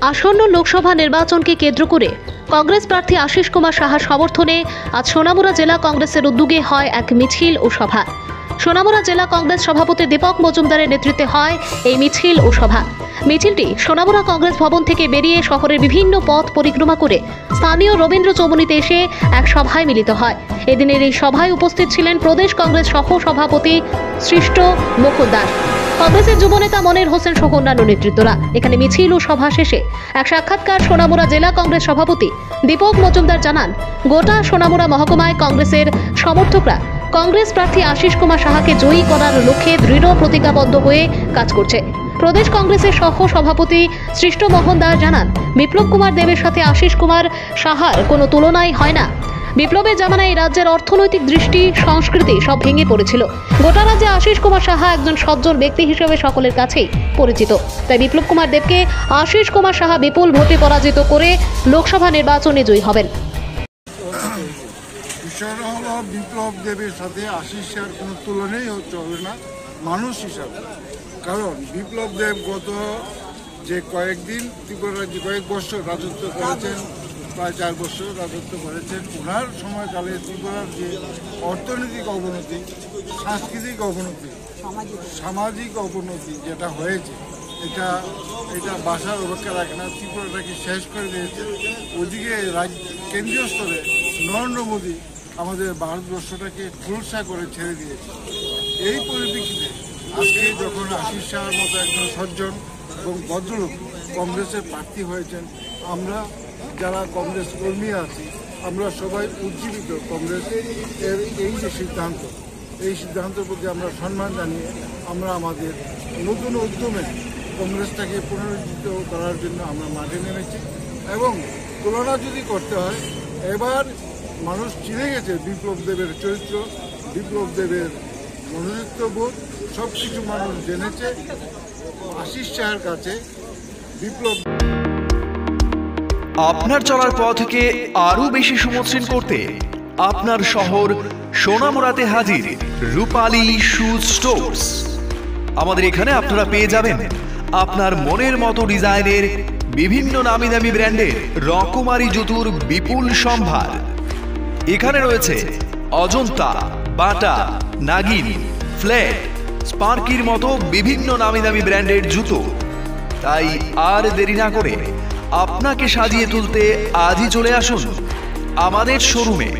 আসন্ন লোকসভা নির্বাচনকে কেন্দ্র করে কংগ্রেস প্রার্থী আশিস কুমার সাহার সমর্থনে আজ সোনামুড়া জেলা কংগ্রেসের উদ্যোগে হয় এক মিছিল ও সভা। সোনামুড়া জেলা কংগ্রেস সভাপতি দীপক মজুমদারের নেতৃত্বে হয় এই মিছিল ও সভা। মিছিলটি সোনামুড়া কংগ্রেস ভবন থেকে বেরিয়ে শহরের বিভিন্ন পথ পরিক্রমা করে স্থানীয় রবীন্দ্র চৌমুহনীতে এসে এক সভায় মিলিত হয়। এদিনের এই সভায় উপস্থিত ছিলেন প্রদেশ কংগ্রেস সহ সভাপতি সৃষ্ট মুখোদ্দার, কংগ্রেসের যুবনেতা মনির হোসেন সহ অন্যান্য নেতৃত্বরা। এখানে মিছিল ও সভা শেষে এক সাক্ষাৎকার সোনামুড়া জেলা কংগ্রেস সভাপতি দীপক মজুমদার জানান, গোটা সোনামুড়া মহকুমায় কংগ্রেসের সমর্থকরা কংগ্রেস প্রার্থী আশিস কুমার সাহাকে জয়ী করার লক্ষ্যে দৃঢ় প্রতিজ্ঞাবদ্ধ হয়ে কাজ করছে। প্রদেশ কংগ্রেসের সহ সভাপতি সৃষ্ট মোহন দাস জানান, বিপ্লব কুমার দেবের সাথে আশিস কুমার সাহার কোনো তুলনাই হয় না। বিপ্লবের জামানায় রাজ্যের অর্থনৈতিক দৃষ্টি সংস্কৃতি সব ভেঙে পড়েছিল। গোটা রাজ্যে আশিস কুমার সাহা একজন সজ্জন ব্যক্তি হিসেবে সকলের কাছেই পরিচিত। তাই বিপ্লব কুমার দেবকে আশিস কুমার সাহা বিপুল ভোটে পরাজিত করে লোকসভা নির্বাচনে জয়ী হবেন। বিষয়টা হলো, বিপ্লব দেবের সাথে আশিসের কোনো তুলনাই চলবে না মানুষ হিসাবে। কারণ বিপ্লব দেব গত যে কয়েকদিন ত্রিপুরা রাজ্যে কয়েক বছর রাজত্ব করেছেন, প্রায় 4 বছর রাজত্ব করেছেন। ওনার সময়কালে ত্রিপুরার যে অর্থনৈতিক অবনতি, সাংস্কৃতিক অবনতি, সামাজিক অবনতি যেটা হয়েছে, এটা বাসার অপেক্ষা রাখে না, ত্রিপুরাটাকে শেষ করে দিয়েছে। ওদিকে কেন্দ্রীয় স্তরে নরেন্দ্র মোদী আমাদের ভারতবর্ষটাকে ঠুলসা করে ছেড়ে দিয়েছে। এই পরিপ্রেক্ষিতে আজকে যখন আশিস শাহর মতো একজন সজ্জন এবং ভদ্রলোক কংগ্রেসের প্রার্থী হয়েছেন, আমরা যারা কংগ্রেস কর্মী আছি আমরা সবাই উজ্জীবিত। কংগ্রেসের এই যে সিদ্ধান্ত, এই সিদ্ধান্তের প্রতি আমরা সম্মান জানিয়ে আমরা আমাদের নতুন উদ্যমে কংগ্রেসটাকে পুনরুজ্জীবিত করার জন্য আমরা মাঠে নেমেছি। এবং তুলনা যদি করতে হয়, এবার মানুষ চিনে গেছে বিপ্লব দেবের চরিত্র, বিপ্লব দেবের মনোনীত বোধ, সব কিছু মানুষ জেনেছে। আশিস শাহের কাছে বিপ্লব। আপনার চলার পথকে আরো বেশি সুমসৃণ করতে আপনার শহর সোনামুড়াতে হাজির রূপালী শুজ স্টোর্স। আমাদের এখানে আপনারা পেয়ে যাবেন আপনার মনের মতো ডিজাইনের বিভিন্ন নামি দামি ব্র্যান্ডের রকমারি জুতোর বিপুল সম্ভার। এখানে রয়েছে অজন্তা, বাটা, নাগিন, ফ্ল্যাট, স্পার্কির মতো বিভিন্ন নামি দামি ব্র্যান্ডের জুতো। তাই আর দেরি না করে আপনাকে সাজিয়ে তুলতে আজই চলে আসুন আমাদের শোরুমে।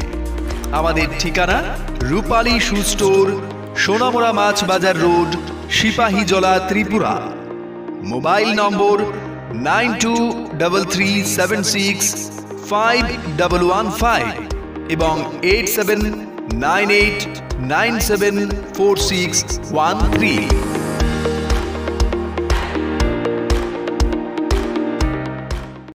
আমাদের ঠিকানা রূপালী শু স্টোর, সোনামুড়া মাছ বাজার road, Sepahijala, Tripura. Mobile number 9233765115 এবং 8798974613।